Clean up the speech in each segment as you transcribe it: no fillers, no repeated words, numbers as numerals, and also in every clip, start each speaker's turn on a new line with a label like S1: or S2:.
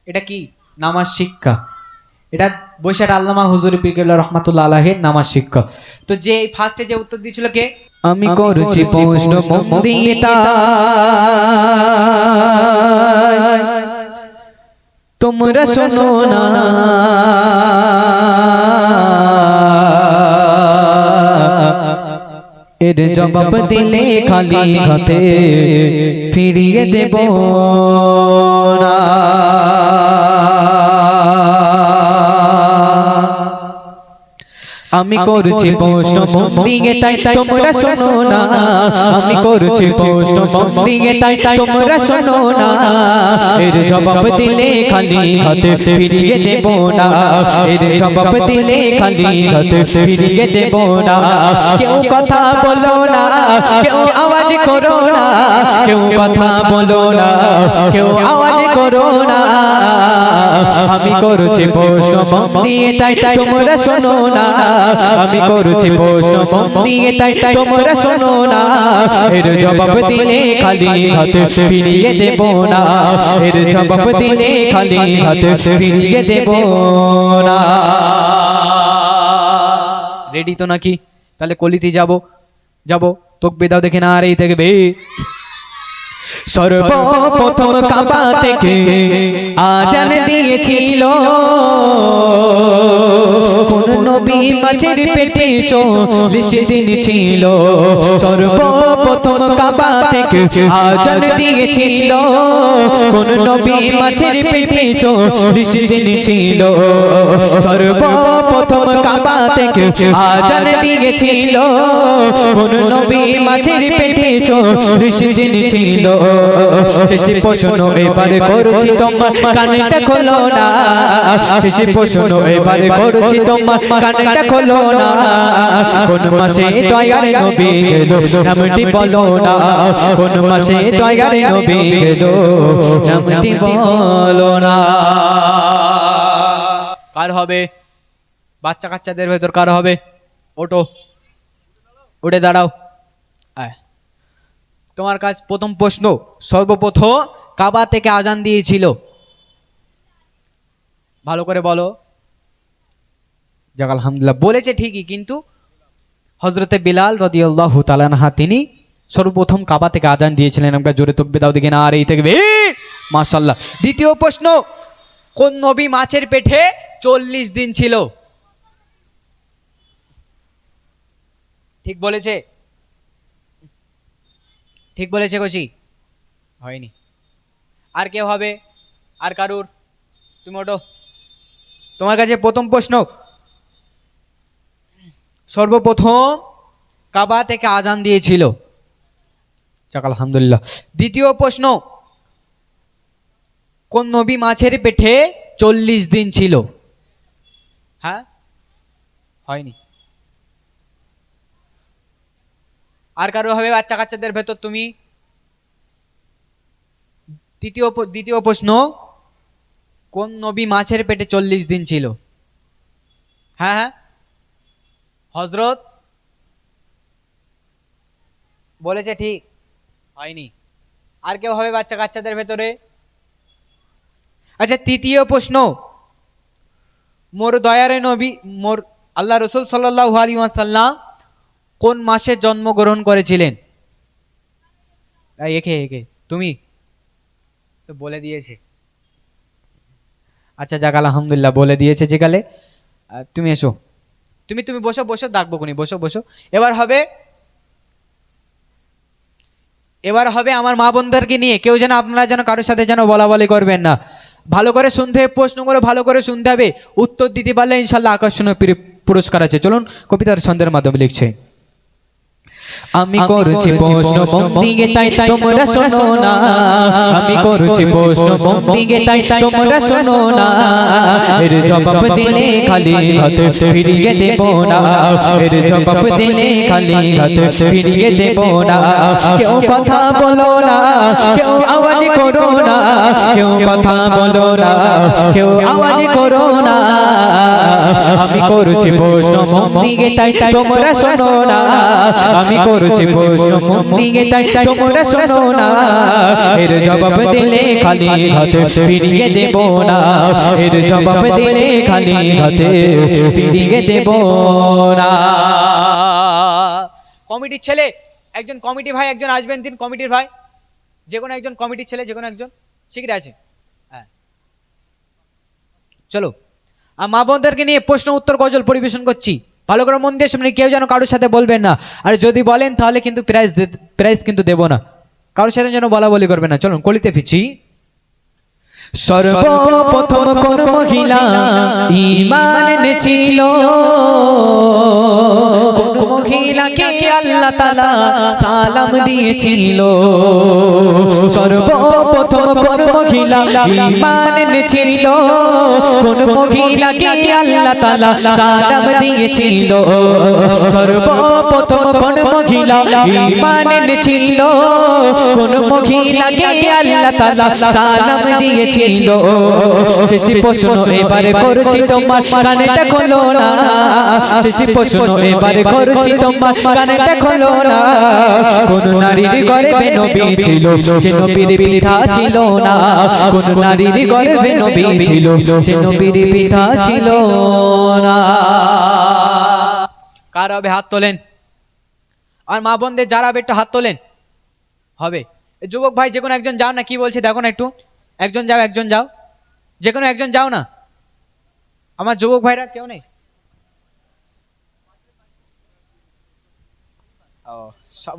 S1: এটা কি? নামাজ শিক্ষা। এটা বৈশাখ আল্লামা হুজুরি পীরকেবলা রহমাতুল্লাহ আলাইহির নামাজ শিক্ষা। তো যে ফার্স্টে যে উত্তর দিয়েছিল কে?
S2: আমি করছি প্রশ্ন মন দিয়ে তোমরা শোনো না, এর জবাব দিলে খালি হাতে ফিরিয়ে দেব না। আমি করছি প্রশ্ন মন দিয়ে তাই তোমরা শোনো না, আমি করছি প্রশ্ন মন দিয়ে তাই তোমরা শোনো না, এর জবাব দিলে খালি হাতে ফিরিয়ে দেব না, এর জবাব দিলে খালি হাতে ফিরিয়ে দেব না। কেউ কথা বলো না, কেউ আওয়াজ করো না, কেউ কথা বলো না, কেউ আওয়াজ করো না। আমি করছি প্রশ্ন মন দিয়ে তাই তোমরা শোনো না, আমি করছি প্রশ্ন মন দিয়ে তাই তোমরা শোনো না, এর জবাব দিলে খালি হাতে ফিরিয়ে দেব না, এর জবাব দিলে খালি হাতে ফিরিয়ে দেব না।
S1: রেডি তো নাকি? তাহলে কলিতে যাব তকবীর দাও দেখে না। আর এই থেকে
S2: সর্বপ্রথম কাবা থেকে আজান দিয়েছিল কোন নবী মাছের পেটে 40 দিন ছিল। সর্বপ্রথম কাবা থেকে আজান দিয়েছিল কোন নবী মাছের পেটে 40 দিন ছিল। সর্বপ্রথম কাবা থেকে আজান দিয়েছিল কোন নবী মাছের পেটে 40 দিন ছিল। শেষ প্রশ্ন এবার করছি তোমার কানটা খোলো না, শেষ প্রশ্ন এবার করছি তোমার কানটা খোলো না। কোন মাসে দয়ার নবী গেল নামটি বলো না, কোন মাসে দয়ার নবী গেল নামটি বলো না।
S1: কার হবে? বাচ্চা কাচ্চাদের ভেতর কার হবে? ওটো, উঠে দাঁড়াও। তোমার কাছে প্রথম প্রশ্ন, সর্বপ্রথম কাবা থেকে আজান দিয়েছিল, ভালো করে বলো। যাক আলহামদুলিল্লাহ, বলেছে ঠিকই, কিন্তু হযরতে বিলাল রাদিয়াল্লাহু তাআলা আনহু তিনি সর্বপ্রথম কাবা থেকে আজান দিয়েছিলেন। আমরা জোরে তাকবীর দাও দেখে না। আর এই থেকে মাশাআল্লাহ। দ্বিতীয় প্রশ্ন, কোন নবী মাছের পেটে 40 দিন ছিল? ঠিক বলেছে? ঠিক বলেছে কচি? হয়নি। আর কেউ হবে? আর কারুর? তুমি ওঠো। তোমার কাছে প্রথম প্রশ্ন, সর্বপ্রথম কাবা থেকে আজান দিয়েছিল। যাক আলহামদুলিল্লাহ। দ্বিতীয় প্রশ্ন, কোন নবী মাছের পেটে 40 দিন ছিল? হ্যাঁ, হয়নি। আর কারো হবে বাচ্চা কাচ্চাদের ভেতর? তুমি। দ্বিতীয় প্রশ্ন, কোন নবী মাছের পেটে 40 দিন ছিল? হ্যাঁ হ্যাঁ, হযরত বলেছে, ঠিক হয়নি। আর কেউ হবে বাচ্চা কাচ্চাদের ভেতরে? আচ্ছা, তৃতীয় প্রশ্ন, মোর দয়ারে নবী মোর আল্লাহ রাসূল সাল্লাল্লাহু আলাইহি ওয়াসাল্লাম কোন মাসে জন্মগ্রহণ করেছিলেন? একে তুমি তো বলে দিয়েছে। আচ্ছা যাক আলহামদুলিল্লাহ, বলে দিয়েছে যেকালে। তুমি এসো, তুমি বসো, ডাকবো কোনি, বসো। এবার হবে আমার মা বোনদেরকে নিয়ে। কেউ যেন, আপনারা যেন কারোর সাথে যেন বলা বলি করবেন না। ভালো করে শুনতে হবে, প্রশ্নগুলো ভালো করে শুনতে হবে। উত্তর দিতে পারলে ইনশাল্লাহ আকর্ষণীয় পুরস্কার আছে। চলুন, কবিতার ছন্দের মাধ্যমে লিখছে।
S2: আমি করছি প্রশ্ন মন দিয়ে তাই তোমরা শোনো না, আমি করছি প্রশ্ন মন দিয়ে তাই তোমরা শোনো না, এর জবাব দিলে খালি হাতে ফিরিয়ে দেব না, এর জবাব দিলে খালি হাতে ফিরিয়ে দেব না। কেউ কথা বলো না, কেউ আওয়াজ করো না, কেউ কথা বলো না, কেউ আওয়াজ করো না। আমি করছি প্রশ্ন মন দিয়ে তাই তোমরা শোনো না, আমি করছি প্রশ্ন মন দিয়ে তাই তোমরা শোনো না এর জবাব দিলে খালি হাতে ফিরিয়ে দেব না এর জবাব দিলে খালি হাতে ফিরিয়ে দেব না
S1: কমিটির ছেলে একজন, কমিটি ভাই একজন আসবেন, তিন কমিটির ভাই, যে কোনো একজন কমিটির ছেলে, যে কোনো একজন শিখরে আছে। হ্যাঁ চলো, আর মা বোনদেরকে নিয়ে প্রশ্ন উত্তর গজল পরিবেশন করছি, ভালো করে মন দিয়ে শুনে, কেউ যেন কারোর সাথে বলবেন না, আর যদি বলেন তাহলে কিন্তু প্রাইজ কিন্তু দেবো না, কারোর সাথে যেন বলা বলি করবে না। চলুন কলিতে ফিরছি।
S2: সর্বপ্রথম কোন মহিলা ঈমান এনেছিল কোন মহিলাকে আল্লাহ তাআলা সালাম দিয়েছিল সর্বপ্রথম কোন মহিলা ঈমান এনেছিল কোন মহিলাকে আল্লাহ তাআলা সালাম দিয়েছিল সর্বপ্রথম কোন মহিলা ঈমান এনেছিল কোন মহিলাকে আল্লাহ তাআলা সালাম দিয়েছিল শেষ প্রশ্ন এবারে করছি তোমার কানেটা খোলো না শেষ প্রশ্ন এবারে করছি তোমার কানেটা খোলো না কোন নারীর গর্ভে নবী ছিল সে নবীর পিতা ছিল না কোন নারীর গর্ভে নবী ছিল সে নবীর পিতা ছিল না।
S1: কার হবে হাত তোলেন, আর মা বোনদের যারা হবে একটু হাত তোলেন। হবে যুবক ভাই যে কোনো একজন যাও না, কি বলছে দেখো না একটু, একজন যাও, একজন যাও, যে কোনো একজন যাও না, আমার যুবক ভাইরা কেউ নেই। ও সব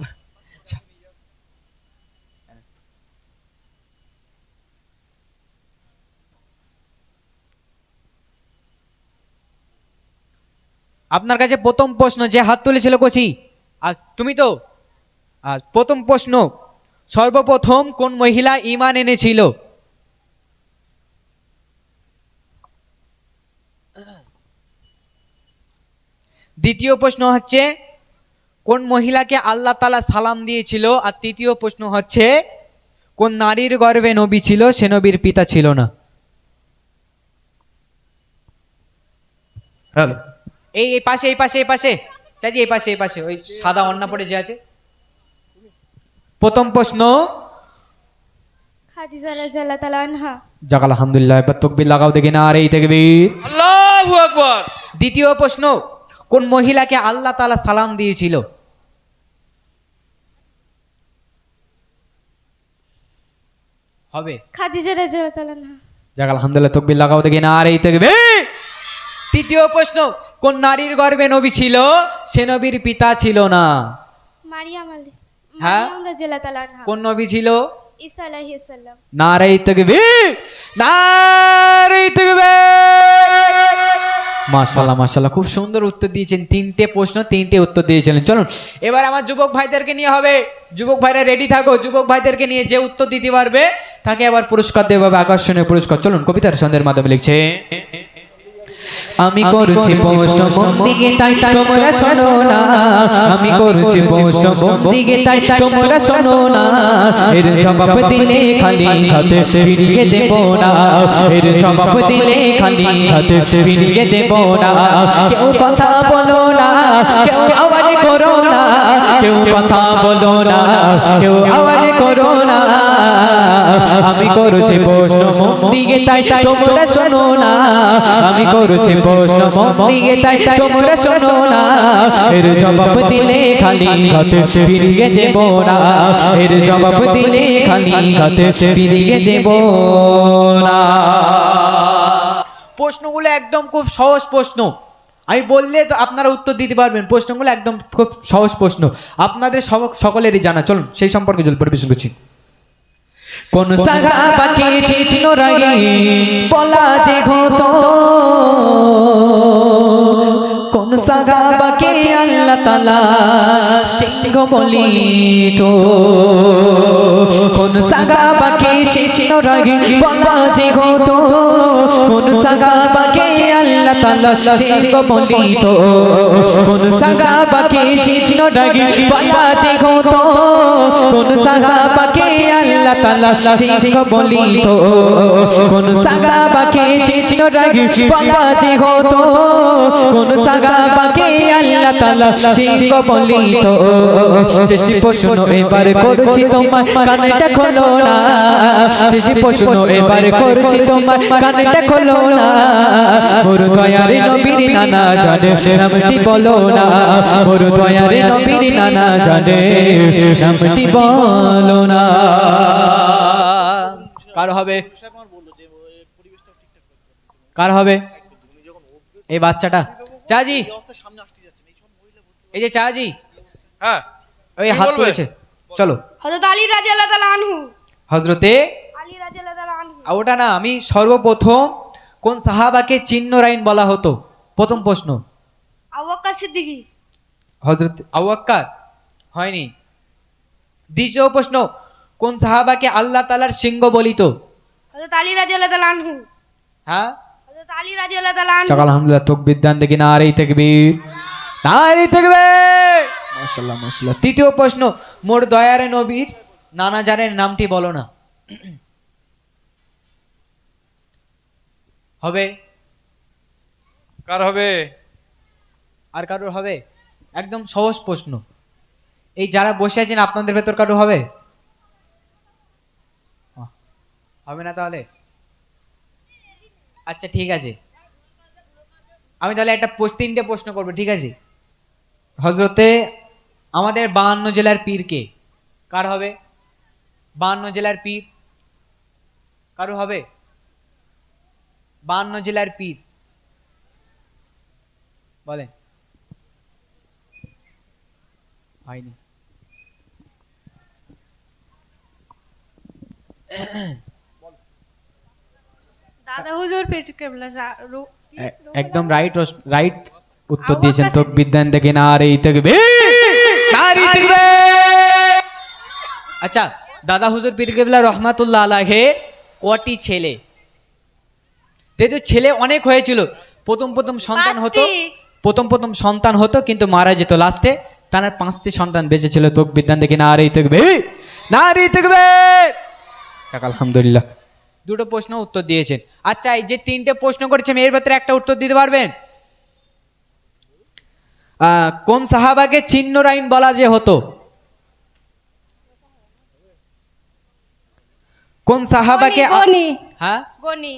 S1: আপনার কাছে প্রথম প্রশ্ন, যে হাত তুলেছিল কচি আর তুমি তো, প্রথম প্রশ্ন, সর্বপ্রথম কোন মহিলা ঈমান এনেছিল? দ্বিতীয় প্রশ্ন হচ্ছে কোন মহিলাকে আল্লাহ তাআলা সালাম দিয়েছিল, আর তৃতীয় প্রশ্ন হচ্ছে কোন নারীর গর্ভে নবী ছিল সে নবীর পিতা ছিল না। এই পাশে, এই পাশে, এই পাশে চাচি, এই পাশে, এই পাশে, ওই সাদা ওড়না পরে যে আছে। প্রথম প্রশ্ন
S3: খাদিজা রাদিয়াল্লাহু তাআলা আনহা।
S1: যাক আলহামদুলিল্লাহ, এবার তাকবীর লাগাও দেখি না, আর এই তাকবীর, আল্লাহু আকবার। দ্বিতীয় প্রশ্ন কোন মহিলাকে আল্লাহ তাআলা সালাম দিয়েছিল? হবে
S3: খাদিজা রাদিয়াল্লাহু তাআলা আনহা।
S1: যাক আলহামদুলিল্লাহ, তাকবীর লাগাও দেখি না, আর এই তাকবীর। তৃতীয় প্রশ্ন কোন নারীর গর্ভে নবী ছিল সে নবীর পিতা ছিল না?
S3: মারিয়াম
S1: হ্যাঁ,
S3: রাদিয়াল্লাহু তাআলা আনহা।
S1: কোন নবী ছিল?
S3: ঈসা আলাইহিস সালাম।
S1: নারে তাকবীর, নারে তাকবীর। মাশাআল্লাহ মাশাআল্লাহ, খুব সুন্দর উত্তর দিয়েছেন, তিনটে প্রশ্ন তিনটে উত্তর দিয়েছিলেন। চলুন এবার আমার যুবক ভাইদেরকে নিয়ে হবে, যুবক ভাইরা রেডি থাকো, যুবক ভাইদেরকে নিয়ে যে উত্তর দিতে পারবে তাকে আবার পুরস্কার দেওয়া হবে, আকর্ষণীয় পুরস্কার। চলুন কবিতার ছন্দের মাধ্যমে লিখছে।
S2: আমি করছি প্রশ্ন মন দিকে তাই তোমরা শোনো না আমি করছি প্রশ্ন মন দিকে তাই তোমরা শোনো না এর জবাব দিলে খালি হাতে ফিরিয়ে দেব না এর জবাব দিলে খালি হাতে ফিরিয়ে দেব না কেউ কথা বলো না কেউ আওয়াজ করো না কেউ কথা বলো না কেউ আওয়াজ করো না আমি করছি প্রশ্ন মন দিকে তাই তোমরা শোনো না আমি করছি প্রশ্ন মন দিকে তাই তোমরা শোনো না এর জবাব দিলে খালি হাতে ফিরিয়ে দেব না এর জবাব দিলে খালি হাতে ফিরিয়ে দেব না।
S1: প্রশ্নগুলো একদম খুব সহজ প্রশ্ন, আমি বললে তো আপনারা উত্তর দিতে পারবেন। প্রশ্নগুলো একদম খুব সহজ প্রশ্ন, আপনাদের সকলেরই জানা। চলুন সেই সম্পর্কে জল পরিবেশন করছি।
S2: কোন সাহাবাকে চিনো রাগে বলা যে হতো কোন সাহাবাকে আল্লাহ তাআলা সিংহ বলিত কোন সাহাবাকে চিনো রাগে বলা যে হতো কোন সাহাবাকে আল্লাহ তাআলা সিংহ বলিত কোন সাহাবাকে চিনো রাগে বলা যে হতো কোন সাহাবাকে আল্লাহ তাআলা সিংহ বলিত কোন সাহাবাকে চিহ্ন রাখি বলা যে হতো কোন সাহাবাকে আল্লাহ তাআলা সিংহ বলিত শেষ প্রশ্ন এবার করছি তোমার কানটা খোলো না শেষ প্রশ্ন এবার করছি তোমার কানটা খোলো না মোর দয়ার নবীর নানা জানে নামটি বলো না মোর দয়ার নবীর নানা জানে নামটি বলো না
S1: কার হবে কার হবে এই বাচ্চাটা চাজি এই যে চাজি
S4: হ্যাঁ
S1: ওই
S4: কি
S1: হাত
S4: বলবে?
S1: তুলেছে চলো
S3: হযরত আলী রাদিয়াল্লাহু তাআলা আনহু
S1: হযরতে
S3: আলী রাদিয়াল্লাহু তাআলা আনহু
S1: ওটা না আমি সর্বপ্রথম কোন সাহাবাকে চিহ্ন রাইন বলা হতো প্রথম প্রশ্ন
S3: আবু বকর সিদ্দিকী
S1: হযরত আবু বকর হয়নি দ্বিতীয় প্রশ্ন কোন সাহাবাকে আল্লাহ তাআলার সিংহ বলিত
S3: হযরত আলী রাদিয়াল্লাহু তাআলা আনহু
S1: হ্যাঁ
S3: হযরত আলী রাদিয়াল্লাহু তাআলা আনহু
S1: চাক আলহামদুলিল্লাহ তাকবীর দেন দেখি নারে তাকবীর নারে তাকবীর মাশাআল্লাহ মাশাআল্লাহ তৃতীয় প্রশ্ন মোর দয়ার নবীর নানা জানের নামটি বলো না হবে
S4: কার হবে
S1: আর কারোর হবে একদম সহজ প্রশ্ন এই যারা বসে আছেন আপনাদের ভেতর কারো হবে হবে না তাহলে আচ্ছা ঠিক আছে আমি তাহলে একটা তিনটে প্রশ্ন করবো ঠিক আছে হজরতে আমাদের 52 জেলার পীর কে কার হবে 52 জেলার পীর কারো হবে 52 জেলার পীর বলেন হয়নি
S3: দাদা হুজুর পেট কেবলা
S1: একদম রাইট উত্তর দিয়েছেন তো বিদ্যান থেকে নারে তাকবীর নারে তাকবীর আচ্ছা দাদা হুজুর পীর কেবলা রহমাতুল্লাহ আলাইহি কটি ছেলে তো ছেলে অনেক হয়েছিল প্রথম সন্তান হতো প্রথম সন্তান হতো কিন্তু মারা যেত লাস্টে তার 5টি সন্তান বেঁচে ছিল তো বিদ্যান থেকে নারে তাকবীর নারে তাকবীর যাক আলহামদুলিল্লাহ দুটো প্রশ্ন উত্তর দিয়েছেন আচ্ছা এই যে তিনটে প্রশ্ন করেছেন এর ভেতরে একটা উত্তর দিতে পারবেন কোন সাহাবাকে চিহ্ন রাইন বলা যে হতো কোন সাহাবাকে
S3: গনি
S1: হ্যাঁ
S3: গনি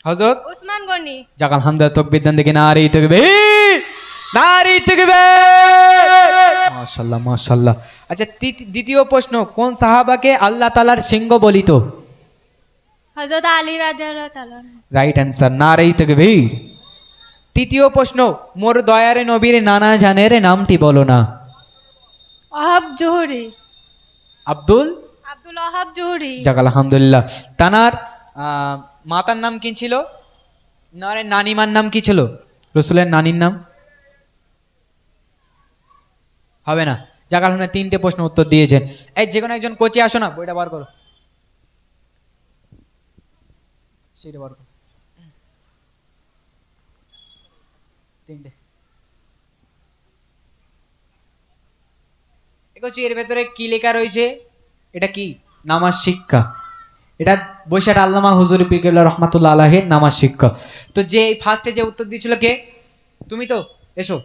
S1: হযরত
S3: উসমান গনি
S1: যাক আলহামদুলিল্লাহ তাকবীর দেন দেখি নারে তাকবীর নারে তাকবীর মাশাআল্লাহ মাশাআল্লাহ আচ্ছা দ্বিতীয় প্রশ্ন কোন সাহাবাকে আল্লাহ তাআলার সিংহ বলিত
S3: হযরত আলী রাদিয়াল্লাহু তাআলা
S1: রাইট অ্যান্সার নারে তাকবীর তৃতীয় প্রশ্ন মোর দয়ারে নবীর নানা জানের নামটি বলো না
S3: ওহাব জোহরি
S1: আব্দুল
S3: ওহাব জোহরি
S1: যাক আলহামদুলিল্লাহ তানার মাতার নাম কি ছিল নারে নানিমার নাম কি ছিল রসুলের নানির নাম হবে না যাক আলহামদুলিল্লাহ তিনটে প্রশ্ন উত্তর দিয়েছেন এই যে কোনো একজন কোচে আসো না বইটা বার করো সেটা বার করো তিনটে দেখছি এর ভেতরে কি লেখা রয়েছে এটা কি নামাজ শিক্ষা এটা বৈশাখ আল্লামা হুজুর পীর কেবলা রহমাতুল্লাহ আলাইহির নামাজ শিক্ষা তো যে ফার্স্টে যে উত্তর দিয়েছিল কে তুমি তো এসো